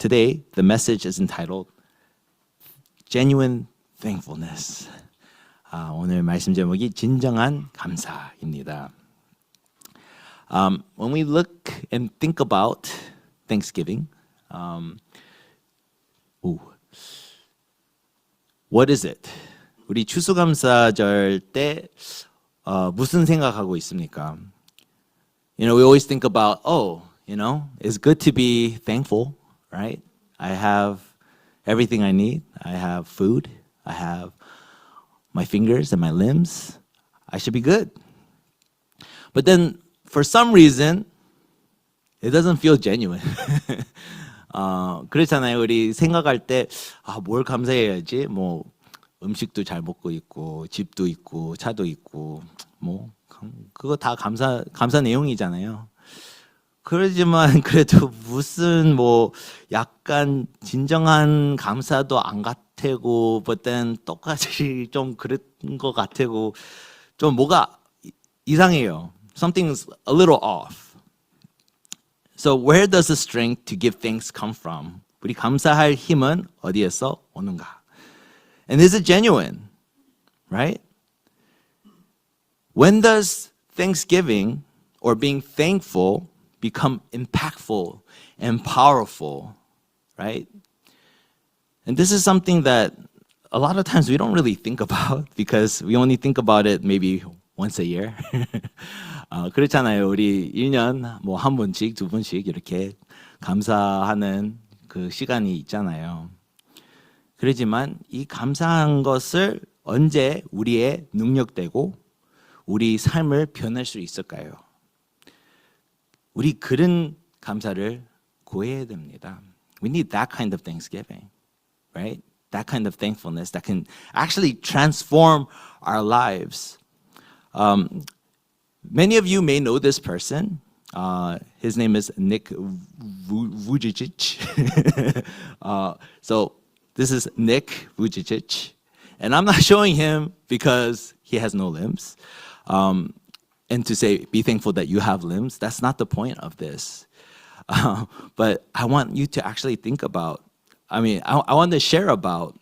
Today, the message is entitled Genuine Thankfulness. 오늘 말씀 제목이 진정한 감사입니다. When we look and think about Thanksgiving, what is it? 우리 추수감사절 때 무슨 생각하고 있습니까? We always think about, it's good to be thankful, right? I have everything I need. I have food. I have my fingers and my limbs. I should be good. But then, for some reason, it doesn't feel genuine. 그렇잖아요. 우리 생각할 때, 뭘 감사해야지? 음식도 잘 먹고 있고, 집도 있고, 차도 있고, 그거 다 감사 내용이잖아요. 그러지만 그래도 무슨 약간 진정한 감사도 안 같고, but then 똑같이 좀 그런 것 같고, 좀 뭐가 이상해요. Something's a little off. So where does the strength to give thanks come from? 우리 감사할 힘은 어디에서 오는가? And is it genuine? Right? When does thanksgiving or being thankful become impactful and powerful? Right? And this is something that a lot of times we don't really think about because we only think about it maybe once a year. 그렇잖아요. 우리 1년 한 번씩, 두 번씩 이렇게 감사하는 그 시간이 있잖아요. 그렇지만 이 감사한 것을 언제 우리의 능력되고 우리 삶을 변할 수 있을까요? 우리 그런 감사를 구해야 됩니다. We need that kind of thanksgiving, right? That kind of thankfulness that can actually transform our lives. Many of you may know this person. His name is Nick Vujicic. So this is Nick Vujicic. And I'm not showing him because he has no limbs. And to say, be thankful that you have limbs. That's not the point of this. But I want you to actually think about, I want to share about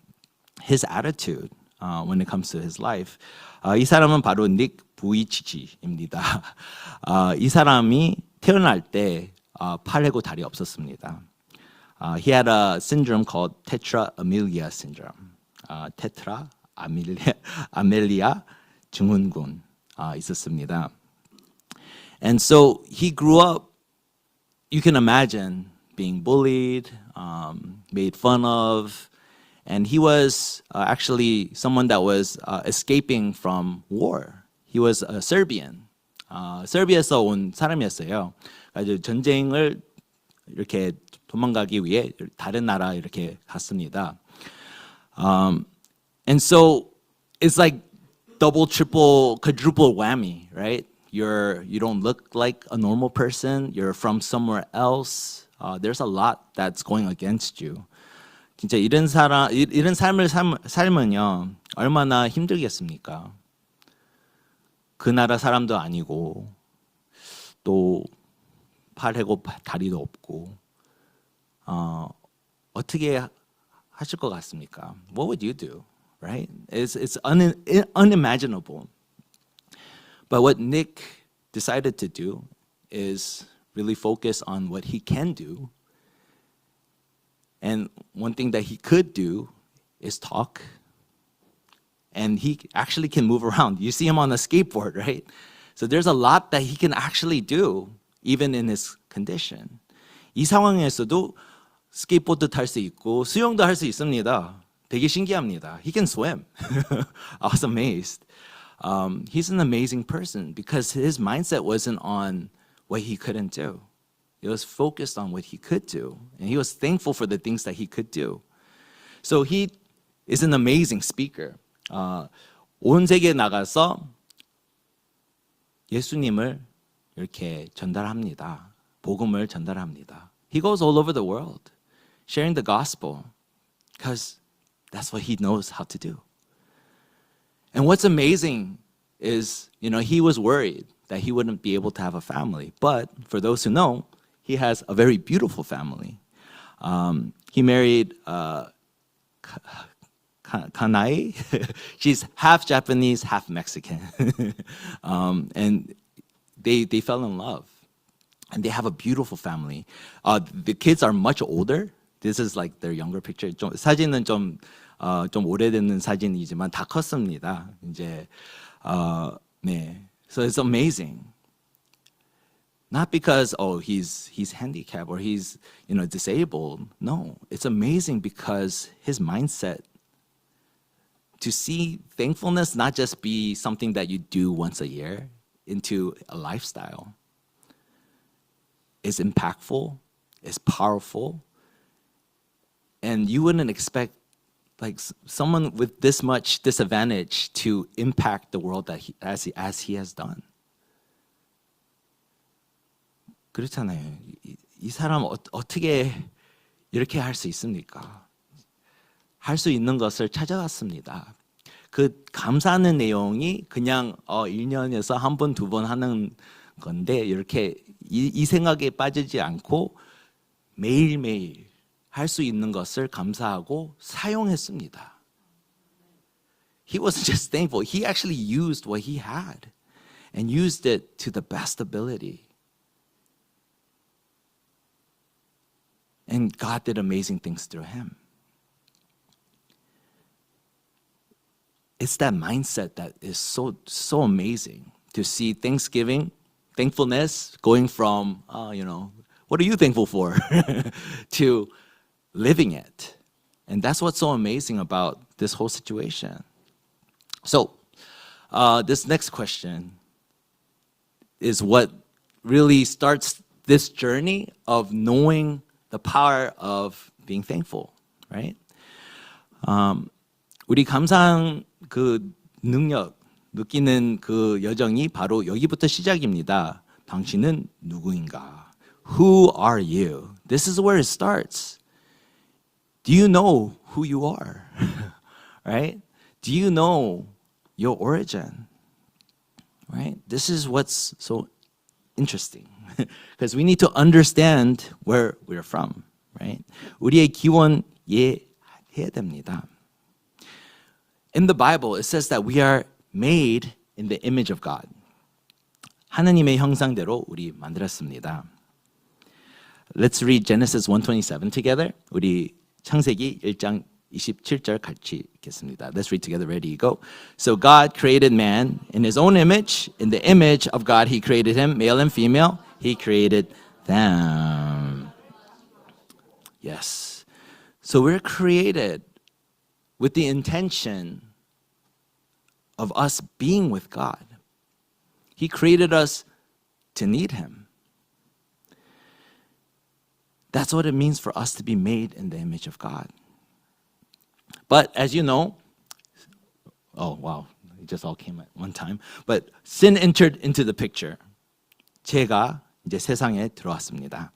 his attitude when it comes to his life. 이 사람은 바로 닉 부이치치입니다. 이 사람이 태어날 때 팔하고 다리 없었습니다. He had a syndrome called tetra amelia syndrome. 테트라 아멜리아 증후군 있었습니다. And so he grew up, you can imagine, being bullied, made fun of, and he was actually someone that was escaping from war. He was a Serbian. 서비아에서 온 사람이었어요. 아주 전쟁을 이렇게 도망가기 위해 다른 나라 이렇게 갔습니다. And so it's like double, triple, quadruple whammy, right? You don't look like a normal person. You're from somewhere else. There's a lot that's going against you. 진짜 이런 삶을 살면요 얼마나 힘들겠습니까? 그 나라 사람도 아니고 또 팔하고 다리도 없고 어떻게 하실 것 같습니까? What would you do? Right? It's unimaginable. But what Nick decided to do is really focus on what he can do. And one thing that he could do is talk. And he actually can move around. You see him on a skateboard, right? So there's a lot that he can actually do, even in his condition. 이 상황에서도 스케이트보드 탈 수 있고 수영도 할 수 있습니다. 되게 신기합니다. He can swim. I was amazed. He's an amazing person because his mindset wasn't on what he couldn't do. It was focused on what he could do. And he was thankful for the things that he could do. So he is an amazing speaker. 온 세계에 나가서 예수님을 이렇게 전달합니다. 복음을 전달합니다. He goes all over the world sharing the gospel because that's what he knows how to do. And what's amazing is, he was worried that he wouldn't be able to have a family. But for those who know, he has a very beautiful family. He married Kanai. She's half Japanese, half Mexican. And they fell in love. And they have a beautiful family. The kids are much older. This is like their younger picture. 사진은 좀 오래된 사진이지만 다 컸습니다. 이제 네. So it's amazing. Not because he's handicapped or he's disabled. No, it's amazing because his mindset to see thankfulness not just be something that you do once a year into a lifestyle is impactful, is powerful, and you wouldn't expect like someone with this much disadvantage to impact the world that as he has done. 그렇잖아요. 이 사람 어떻게 이렇게 할 수 있습니까? 할 수 있는 것을 찾아왔습니다. 그 감사하는 내용이 그냥 1년에서 한 번, 두 번 하는 건데 이렇게 이 생각에 빠지지 않고 매일매일 할 수 있는 것을 감사하고 사용했습니다. He wasn't just thankful. He actually used what he had and used it to the best ability. And God did amazing things through him. It's that mindset that is so amazing to see thankfulness going from, what are you thankful for, to living it. And that's what's so amazing about this whole situation. So, this next question is what really starts this journey of knowing the power of being thankful, right? 우리 감사한 그 능력, 느끼는 그 여정이 바로 여기부터 시작입니다. 당신은 누구인가? Who are you? This is where it starts. Do you know who you are? Right? Do you know your origin? Right? This is what's so interesting. Because we need to understand where we're from, right? 우리의 기원 이해해야 됩니다. In the Bible, it says that we are made in the image of God. 하나님의 형상대로 우리 만들었습니다. Let's read Genesis 1:27 together. 우리 창세기 1장 27절 같이 읽겠습니다. Let's read together. Ready, go. So God created man in his own image. In the image of God, he created him, male and female. He created them. Yes. So we're created with the intention of us being with God. He created us to need him. That's what it means for us to be made in the image of God. But as you know, oh wow, it just all came at one time. But sin entered into the picture. 죄가 이제 세상에 들어왔습니다.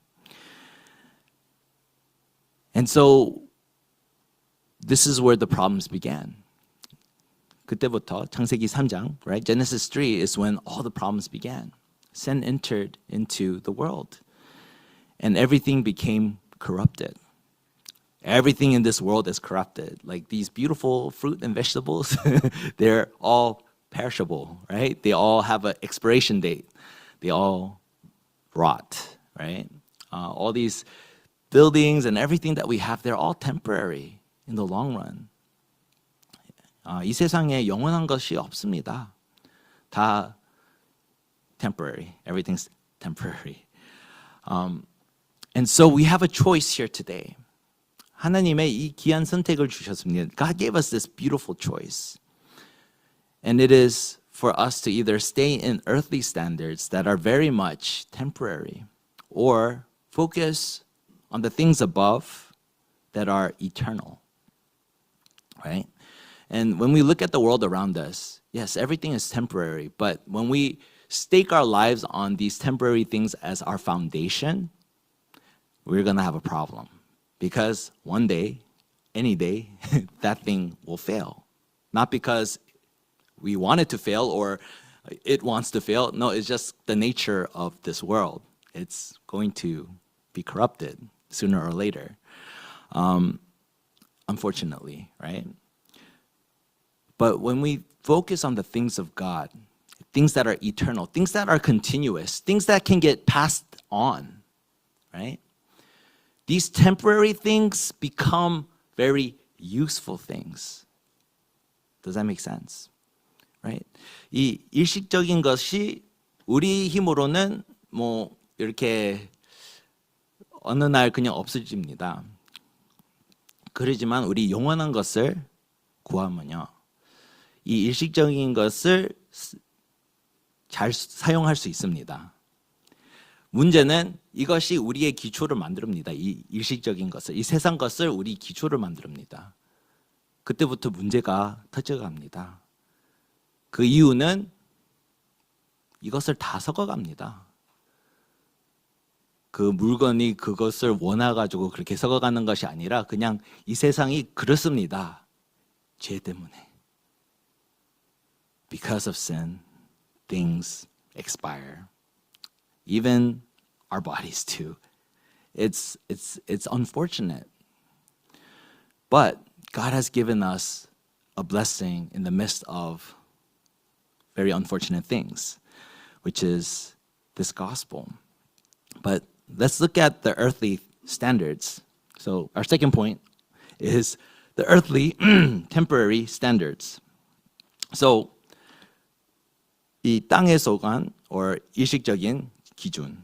And so this is where the problems began. 그때부터 창세기 3장, right? Genesis 3 is when all the problems began. Sin entered into the world. And everything became corrupted. Everything in this world is corrupted. Like these beautiful fruit and vegetables, they're all perishable, right? They all have an expiration date. They all rot, right? All these buildings and everything that we have, they're all temporary in the long run. 이 세상에 영원한 것이 없습니다. 다 temporary. Everything's temporary. And so we have a choice here today. 하나님의 이 귀한 선택을 주셨습니다. God gave us this beautiful choice. And it is for us to either stay in earthly standards that are very much temporary or focus on the things above that are eternal. Right? And when we look at the world around us, yes, everything is temporary, but when we stake our lives on these temporary things as our foundation, we're going to have a problem. Because one day, any day, that thing will fail. Not because we want it to fail or it wants to fail. No, it's just the nature of this world. It's going to be corrupted sooner or later. unfortunately, right? But when we focus on the things of God, things that are eternal, things that are continuous, things that can get passed on, right? These temporary things become very useful things. Does that make sense? Right? 이 일시적인 것이 우리 힘으로는 뭐 이렇게 어느 날 그냥 없어집니다. 그러지만 우리 영원한 것을 구하면요, 이 일시적인 것을 잘 사용할 수 있습니다. 문제는 이것이 우리의 기초를 만듭니다. 이 일시적인 것을, 이 세상 것을 우리 기초를 만듭니다. 그때부터 문제가 터져갑니다. 그 이유는 이것을 다 썩어갑니다. 그 물건이 그것을 원해가지고 그렇게 썩어가는 것이 아니라 그냥 이 세상이 그렇습니다. 죄 때문에. Because of sin, things expire. Even our bodies too. It's unfortunate. But God has given us a blessing in the midst of very unfortunate things, which is this gospel. But let's look at the earthly standards. So our second point is the earthly temporary standards. So 이 땅에 속한 or 일식적인 기준.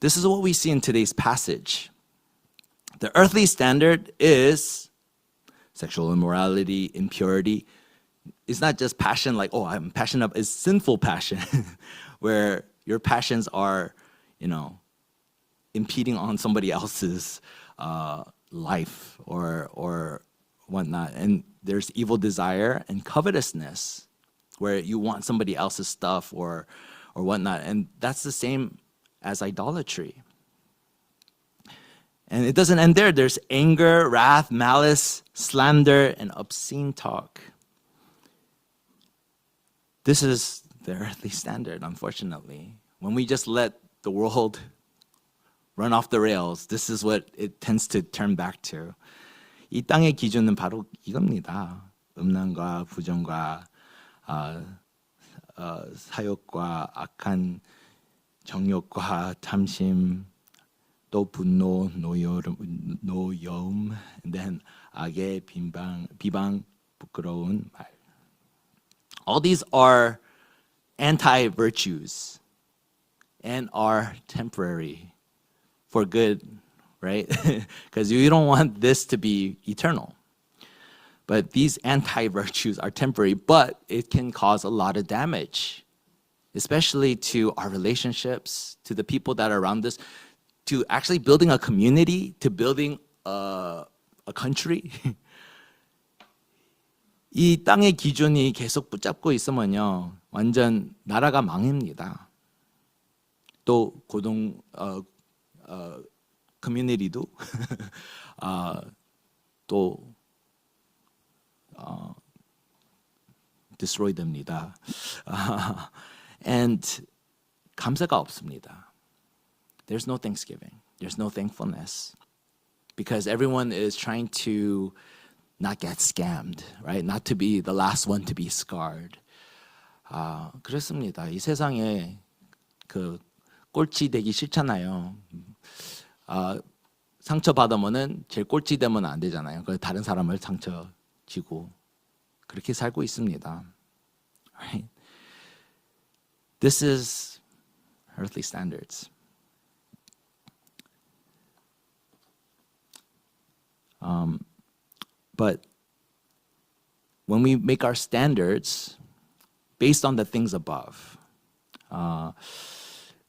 This is what we see in today's passage. The earthly standard is sexual immorality, impurity. It's not just passion like, oh, I'm passionate. It's sinful passion where your passions are, impeding on somebody else's life or whatnot. And there's evil desire and covetousness where you want somebody else's stuff or whatnot. And that's the same as idolatry. And it doesn't end there. There's anger, wrath, malice, slander, and obscene talk. This is the earthly standard, unfortunately. When we just let the world run off the rails, this is what it tends to turn back to. 이 땅의 기준은 바로 이겁니다. 음란과 부정과 사욕과 악한 정욕과 탐심, 또 분노, 노여움, and then 악의 비방, 부끄러운 말. All these are anti-virtues and are temporary for good, right? Because you don't want this to be eternal. But these anti-virtues are temporary, but it can cause a lot of damage, especially to our relationships, to the people that are around us, to actually building a community, to building a country. 이 땅의 기준이 계속 붙잡고 있으면요, 완전 나라가 망합니다. 또 커뮤니티도 또 destroy 됩니다. And 감사가 없습니다. There's no thanksgiving. There's no thankfulness. Because everyone is trying to not get scammed, right? Not to be the last one to be scarred. 그렇습니다. 이 세상에 그 꼴찌 되기 싫잖아요. 상처 받으면은 제일 꼴찌 되면 안 되잖아요. 그래서 다른 사람을 상처 지고 그렇게 살고 있습니다. Right? This is earthly standards. But when we make our standards based on the things above,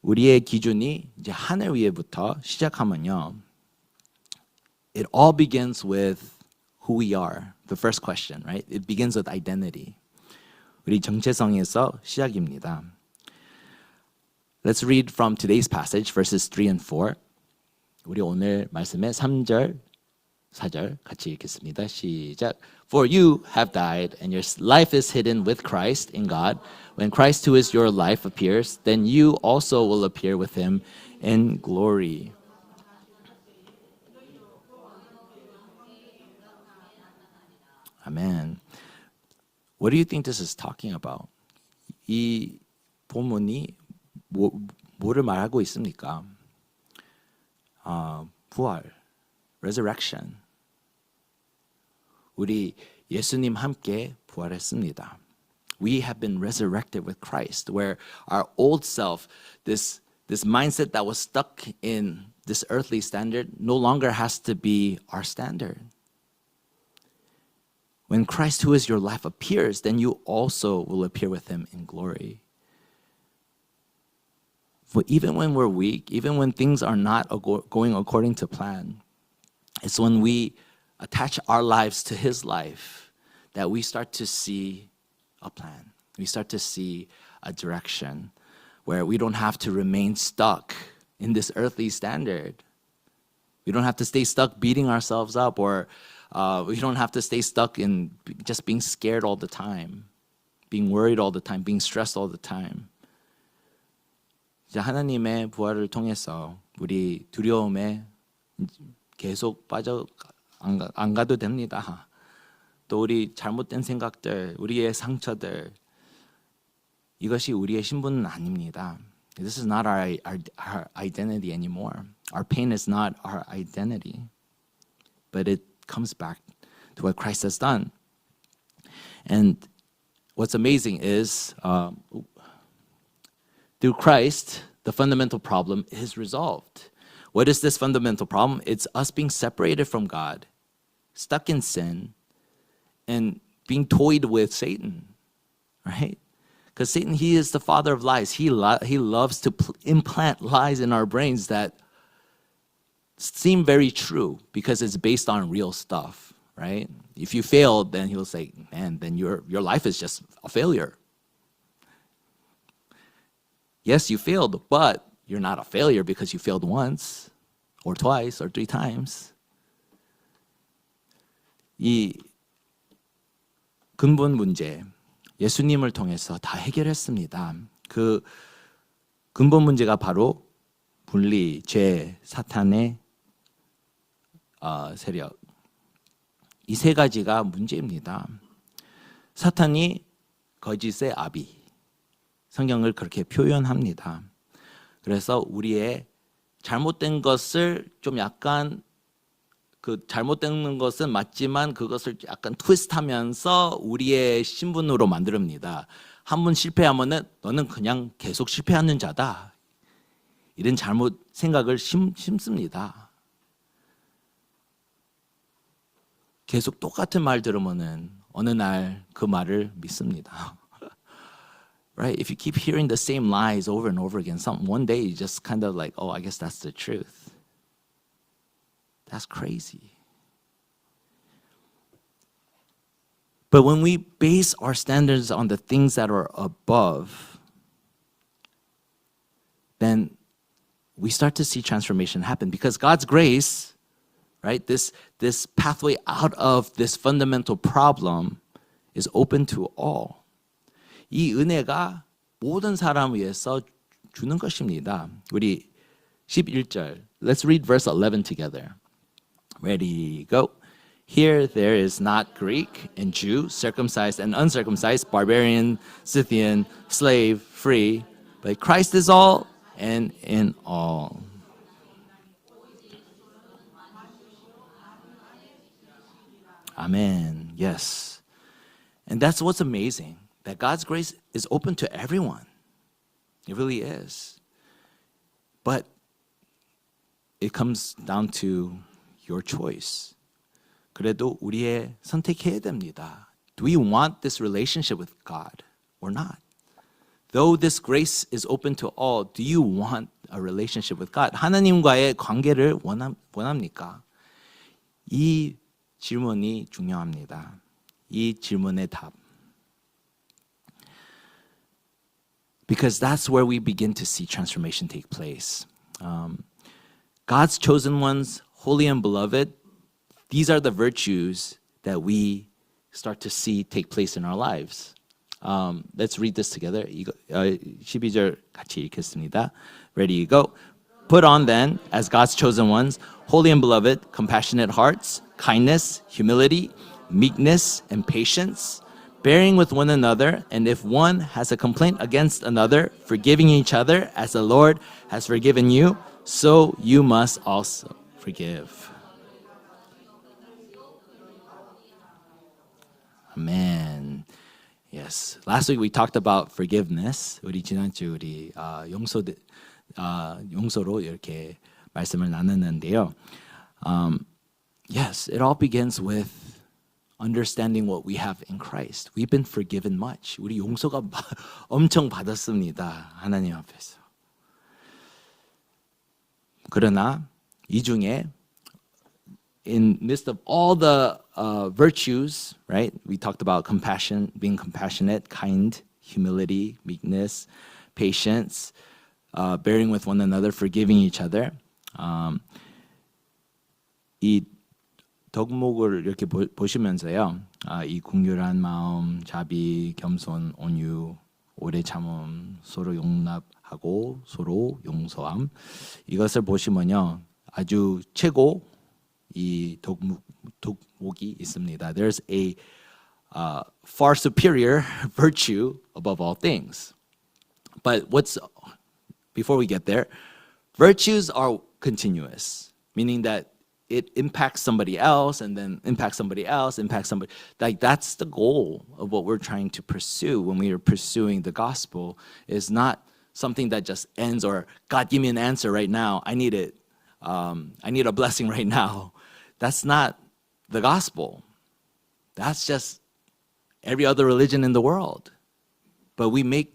우리의 기준이 이제 하늘 위에부터 시작하면요, it all begins with who we are. The first question, right? It begins with identity. 우리 정체성에서 시작입니다. Let's read from today's passage, verses 3 and 4. 우리 오늘 말씀의 3절, 4절 같이 읽겠습니다. 시작. For you have died, and your life is hidden with Christ in God. When Christ, who is your life, appears, then you also will appear with him in glory. Amen. What do you think this is talking about? 이 본문이 뭐를 말하고 있습니까? 부활, resurrection. 우리 예수님 함께 부활했습니다. We have been resurrected with Christ, where our old self, this mindset that was stuck in this earthly standard, no longer has to be our standard. When Christ, who is your life, appears, then you also will appear with him in glory. But even when we're weak, even when things are not going according to plan, it's when we attach our lives to his life that we start to see a plan. We start to see a direction where we don't have to remain stuck in this earthly standard. We don't have to stay stuck beating ourselves up, or we don't have to stay stuck in just being scared all the time, being worried all the time, being stressed all the time. 이제 하나님의 부활을 통해서 우리 두려움에 계속 안 가도 됩니다. 또 우리 잘못된 생각들, 우리의 상처들, 이것이 우리의 신분은 아닙니다. This is not our identity anymore. Our pain is not our identity. But it comes back to what Christ has done. And what's amazing is through Christ, the fundamental problem is resolved. What is this fundamental problem? It's us being separated from God, stuck in sin, and being toyed with Satan, right? Because Satan, he is the father of lies. He loves to implant lies in our brains that seem very true because it's based on real stuff, right? If you failed, then he'll say, man, then your life is just a failure. Yes, you failed, but you're not a failure because you failed once or twice or 3 times. 이 근본 문제, 예수님을 통해서 다 해결했습니다. 그 근본 문제가 바로 분리, 죄, 사탄의 세력. 이 3가지가 문제입니다. 사탄이 거짓의 아비. 성경을 그렇게 표현합니다. 그래서 우리의 잘못된 것을 좀 약간 잘못된 것은 맞지만 그것을 약간 트위스트하면서 우리의 신분으로 만듭니다. 한 번 실패하면은 너는 그냥 계속 실패하는 자다. 이런 잘못 생각을 심습니다. 계속 똑같은 말 들으면은 어느 날 그 말을 믿습니다. Right? If you keep hearing the same lies over and over again, one day you just kind of like, oh, I guess that's the truth. That's crazy. But when we base our standards on the things that are above, then we start to see transformation happen because God's grace, right, this pathway out of this fundamental problem is open to all. 이 은혜가 모든 사람 위해서 주는 것입니다. 우리 11절, let's read verse 11 together. Ready, go. Here there is not Greek and Jew, circumcised and uncircumcised, barbarian, Scythian, slave, free, but Christ is all and in all. Amen. Yes. And that's what's amazing, that God's grace is open to everyone. It really is. But it comes down to your choice. 그래도 우리의 선택해야 됩니다. Do we want this relationship with God or not? Though this grace is open to all, do you want a relationship with God? 하나님과의 관계를 원합니까? 이 질문이 중요합니다. 이 질문의 답. Because that's where we begin to see transformation take place. God's chosen ones, holy and beloved, these are the virtues that we start to see take place in our lives. Let's read this together. 12절 같이 읽겠습니다. Ready, go. Put on then, as God's chosen ones, holy and beloved, compassionate hearts, kindness, humility, meekness, and patience, bearing with one another, and if one has a complaint against another, forgiving each other as the Lord has forgiven you, so you must also forgive. Amen. Yes. Last week we talked about forgiveness. 우리 지난주 우리 용서로 이렇게 말씀을 나눴는데요. Yes, it all begins with understanding what we have in Christ. We've been forgiven much. 우리 용서가 엄청 받았습니다. 하나님 앞에서. 그러나 이 중에 in midst of all the virtues, right? We talked about compassion, being compassionate, kind, humility, meekness, patience, bearing with one another, forgiving each other. 이 덕목을 이렇게 보시면서요, 이 긍휼한 마음, 자비, 겸손, 온유, 오래 참음, 서로 용납하고 서로 용서함. 이것을 보시면요, 아주 최고 이 덕목이 있습니다. There's a far superior virtue above all things. But before we get there, virtues are continuous, meaning that it impacts somebody else and then impacts somebody else, impacts somebody. Like that's the goal of what we're trying to pursue when we are pursuing the gospel, is not something that just ends or God, give me an answer right now. I need it. I need a blessing right now. That's not the gospel. That's just every other religion in the world. But we make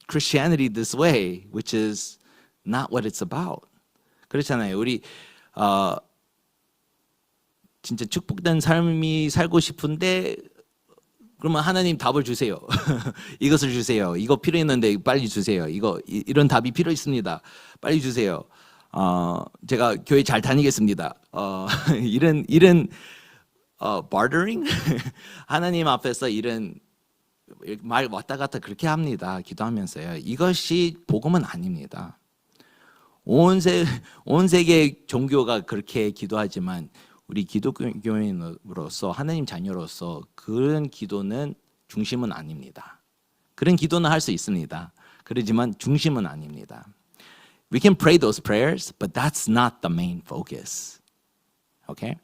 Christianity this way, which is not what it's about. 그렇잖아요. 우리 진짜 축복된 삶이 살고 싶은데 그러면 하나님 답을 주세요. 이것을 주세요. 이거 필요 있는데 빨리 주세요. 이런 답이 필요 있습니다. 빨리 주세요. 제가 교회 잘 다니겠습니다. 이런 bartering 하나님 앞에서 이런 말 왔다 갔다 그렇게 합니다. 기도하면서요. 이것이 복음은 아닙니다. 온 세계 종교가 그렇게 기도하지만 우리 기독교인으로서 하나님 자녀로서 그런 기도는 중심은 아닙니다. 그런 기도는 할 수 있습니다. 그러지만 중심은 아닙니다. We can pray those prayers, but that's not the main focus. Okay?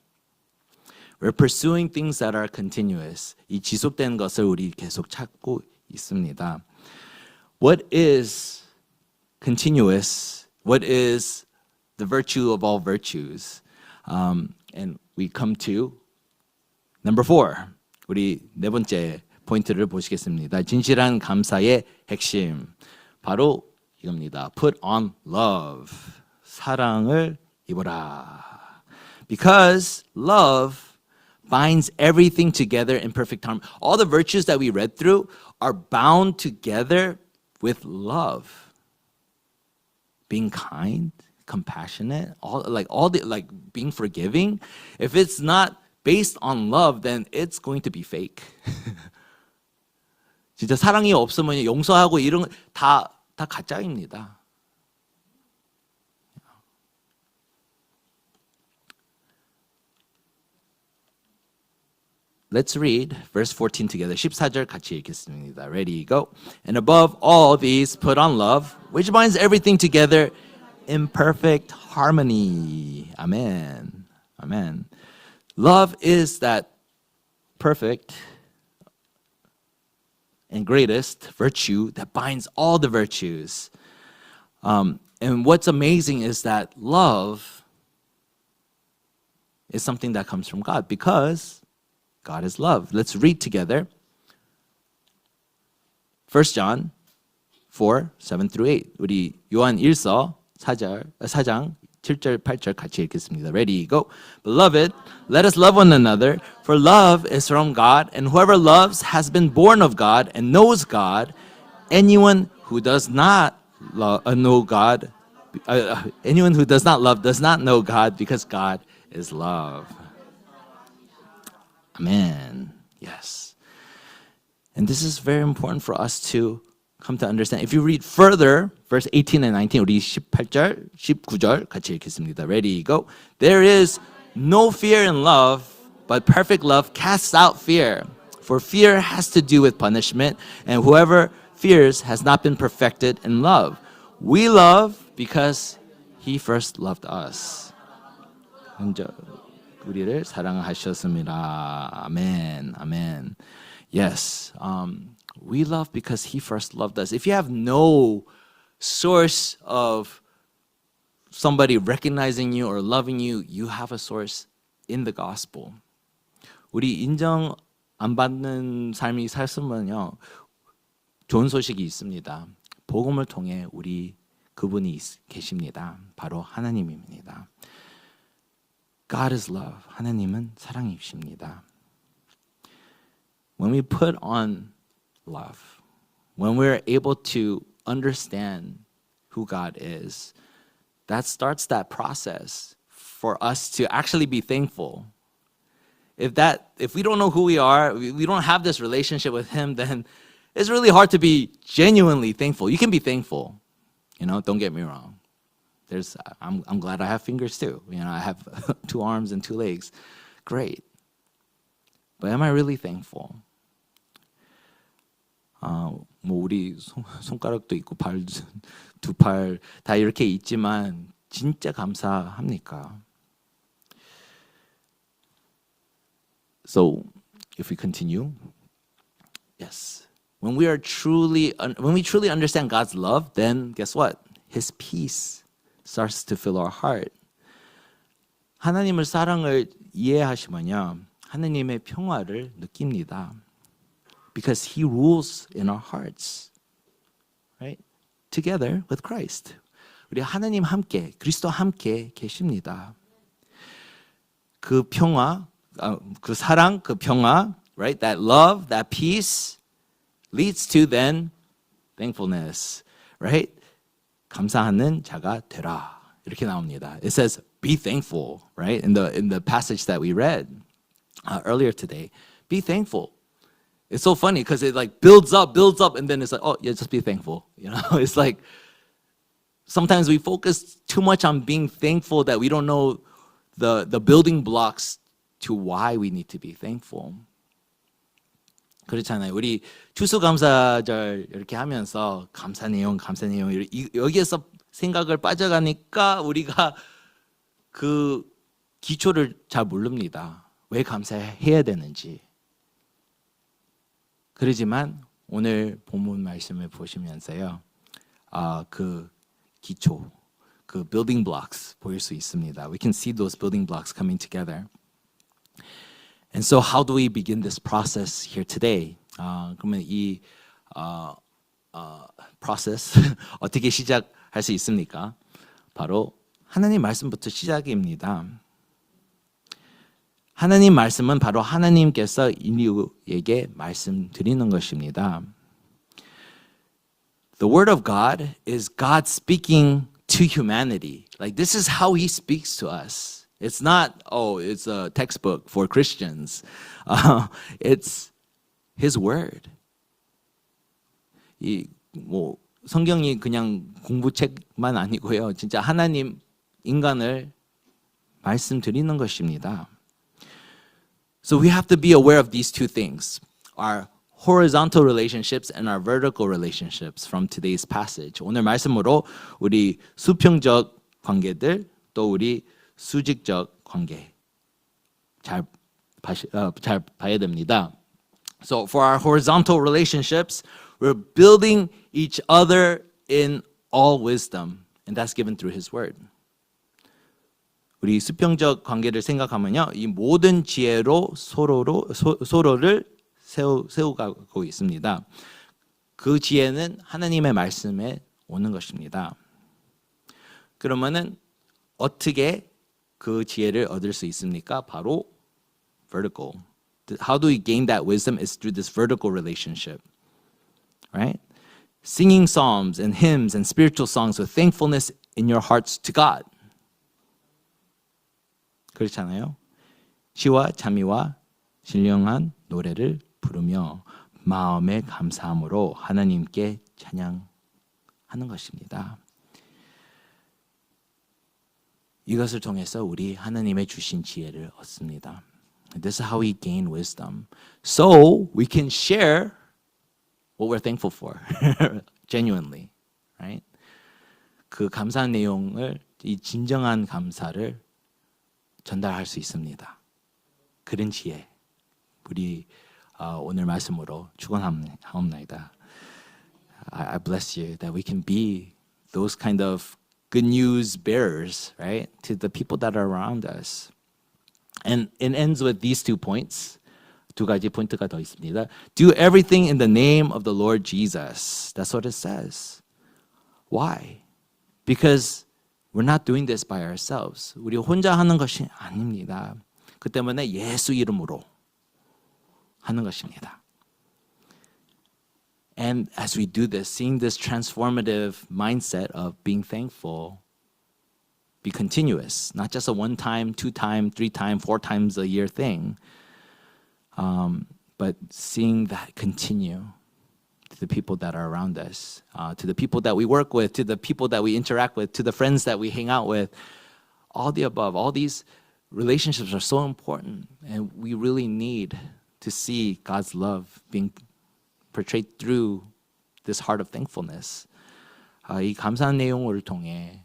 We're pursuing things that are continuous. 이 지속되는 것을 우리 계속 찾고 있습니다. What is continuous? What is the virtue of all virtues? And we come to number 4. 우리 네 번째 포인트를 보시겠습니다. 진실한 감사의 핵심. 바로 이겁니다. Put on love. 사랑을 입어라. Because love binds everything together in perfect harmony. All the virtues that we read through are bound together with love. Being kind, compassionate, being forgiving. If it's not based on love, then it's going to be fake. 진짜 사랑이 없으면 용서하고 이런 다 가짜입니다. Let's read verse 14 together. 14절 같이 읽겠습니다. Ready, go. And above all these, put on love, which binds everything together in perfect harmony. Amen. Amen. Love is that perfect and greatest virtue that binds all the virtues. And what's amazing is that love is something that comes from God because God is love. Let's read together. 1 John 4, 7 through 8. 우리 요한 1서 4장 7절 8절 같이 읽겠습니다. Ready, go. Beloved, let us love one another, for love is from God, and whoever loves has been born of God and knows God. Anyone who does not know God, anyone who does not love does not know God, because God is love. Amen. Yes. And this is very important for us to come to understand. If you read further, verse 18 and 19, 우리 18절, 19절 같이 읽겠습니다. Ready, go. There is no fear in love, But perfect love casts out fear. For fear has to do with punishment, and whoever fears has not been perfected in love. We love because he first loved us. 먼저 우리를 사랑하셨습니다. Amen. Amen. Yes. We love because he first loved us. If you have no source of somebody recognizing you or loving you, you have a source in the gospel. 우리 인정 안 받는 삶이 살면요, 좋은 소식이 있습니다. 복음을 통해 우리 그분이 계십니다. 바로 하나님입니다. God is love. 하나님은 사랑이십니다. When we put on love, when we're able to understand who God is, that starts that process for us to actually be thankful. If we don't know who we are, we don't have this relationship with him, then it's really hard to be genuinely thankful. You can be thankful, don't get me wrong. I'm glad I have fingers too. I have 2 arms and 2 legs. Great. But am I really thankful? 우리 손가락도 있고 2 팔 다 이렇게 있지만 진짜 감사합니까? So, if we continue, yes. When we truly understand God's love, then guess what? His peace starts to fill our heart. 하나님의 사랑을 이해하시면요, 하나님의 평화를 느낍니다. Because he rules in our hearts, right? Together with Christ. 우리 하나님 함께, 그리스도 함께 계십니다. 그 평화, 그 사랑, 그 평화, right? That love, that peace leads to then thankfulness, right? 감사하는 자가 되라. 이렇게 나옵니다. It says, be thankful, right? In the passage that we read earlier today, be thankful. It's so funny because it like builds up, and then it's like, oh, yeah, just be thankful. It's like sometimes we focus too much on being thankful that we don't know the building blocks to why we need to be thankful. 그렇잖아요. 우리 추수감사절 이렇게 하면서 감사 내용 여기에서 생각을 빠져가니까 우리가 그 기초를 잘 모릅니다. 왜 감사해야 되는지. 그러지만 오늘 본문 말씀을 보시면서요, 그 기초, 그 building blocks 보일 수 있습니다. We can see those building blocks coming together. And so, how do we begin this process here today? 그러면 이 process 어떻게 시작할 수 있습니까? 바로 하나님 말씀부터 시작입니다. 하나님 말씀은 바로 하나님께서 인류에게 말씀드리는 것입니다. The word of God is God speaking to humanity. Like this is how he speaks to us. It's not, it's a textbook for Christians. It's his word. 성경이 그냥 공부책만 아니고요. 진짜 하나님 인간을 말씀드리는 것입니다. So we have to be aware of these 2 things, our horizontal relationships and our vertical relationships from today's passage. 오늘 말씀으로 우리 수평적 관계들 또 우리 수직적 관계 잘 봐야 됩니다. So for our horizontal relationships, we're building each other in all wisdom, and that's given through his word. 우리 수평적 관계를 생각하면요, 이 모든 지혜로 서로를 세워가고 있습니다. 그 지혜는 하나님의 말씀에 오는 것입니다. 그러면은 어떻게 그 지혜를 얻을 수 있습니까? 바로 vertical. How do we gain that wisdom is through this vertical relationship, right? Singing psalms and hymns and spiritual songs with thankfulness in your hearts to God. 그렇잖아요. 시와 자미와 신령한 노래를 부르며 마음의 감사함으로 하나님께 찬양하는 것입니다. 이것을 통해서 우리 하나님의 주신 지혜를 얻습니다. This is how we gain wisdom. So we can share what we're thankful for genuinely, right? 그 감사한 내용을 이 진정한 감사를 전달할 수 있습니다. 그런 지혜 우리 오늘 말씀으로 축원하옵나이다. I bless you that we can be those kind of good news bearers, right, to the people that are around us. And it ends with these 2 points. 2가지 포인트가 더 있습니다. Do everything in the name of the Lord Jesus. That's what it says. Why? Because we're not doing this by ourselves. 우리 혼자 하는 것이 아닙니다. 그 때문에 예수 이름으로 하는 것입니다. And as we do this, seeing this transformative mindset of being thankful be continuous, not just a 1-time, 2-time, 3-time, 4 times a year thing, but seeing that continue to the people that are around us, to the people that we work with, to the people that we interact with, to the friends that we hang out with, all the above, all these relationships are so important, and we really need to see God's love being portrayed through this heart of thankfulness. 이 감사한 내용을 통해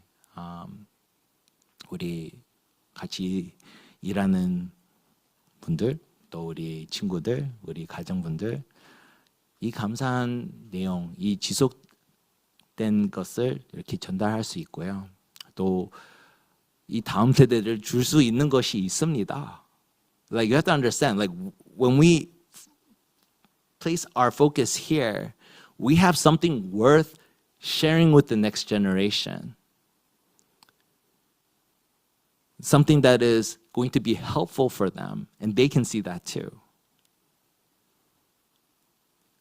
우리 같이 일하는 분들, 또 우리 친구들, 우리 가정분들, 이 감사한 내용, 이 지속된 것을 이렇게 전달할 수 있고요. 또 이 다음 세대를 줄 수 있는 것이 있습니다. Like you have to understand, like when we place our focus here, we have something worth sharing with the next generation. Something that is going to be helpful for them, and they can see that too.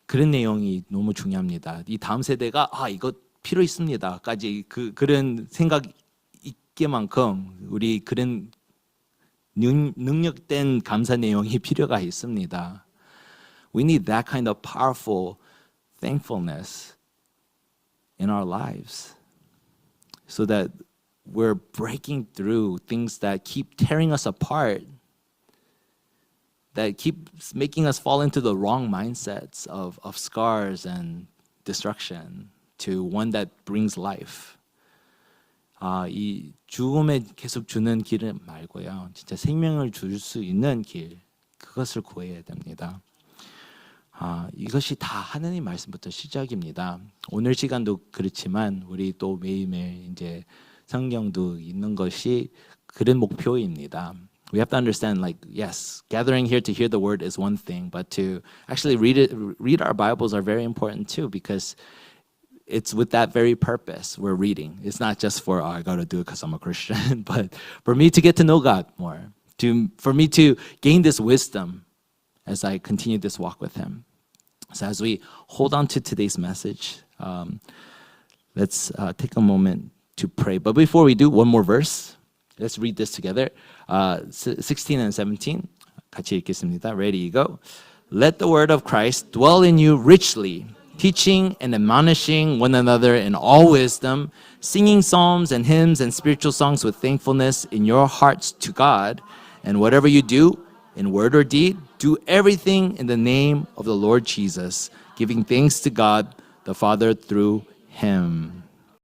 그런 내용이 너무 중요합니다. 이 다음 세대가 이거 필요 있습니다까지 그런 생각 있게만큼 우리 그런 능력된 감사 내용이 필요가 있습니다. We need that kind of powerful thankfulness in our lives so that we're breaking through things that keep tearing us apart, that keep making us fall into the wrong mindsets of scars and destruction to one that brings life. 이 죽음에 계속 주는 길은 말고요. 진짜 생명을 줄 수 있는 길, 그것을 구해야 됩니다. 이것이 다 하나님 말씀부터 시작입니다. 오늘 시간도 그렇지만 우리 또 매일매일 이제 성경도 있는 것이 그런 목표입니다. We have to understand, like, yes, gathering here to hear the word is one thing, but to actually read our Bibles are very important too, because it's with that very purpose we're reading. It's not just for, I got to do it because I'm a Christian, but for me to get to know God more, for me to gain this wisdom as I continue this walk with Him. So as we hold on to today's message, let's take a moment to pray. But before we do, one more verse. Let's read this together. 16 and 17. 같이 읽겠습니다. Ready, go. Let the word of Christ dwell in you richly, teaching and admonishing one another in all wisdom, singing psalms and hymns and spiritual songs with thankfulness in your hearts to God. And whatever you do, in word or deed, do everything in the name of the Lord Jesus, giving thanks to God the Father through Him.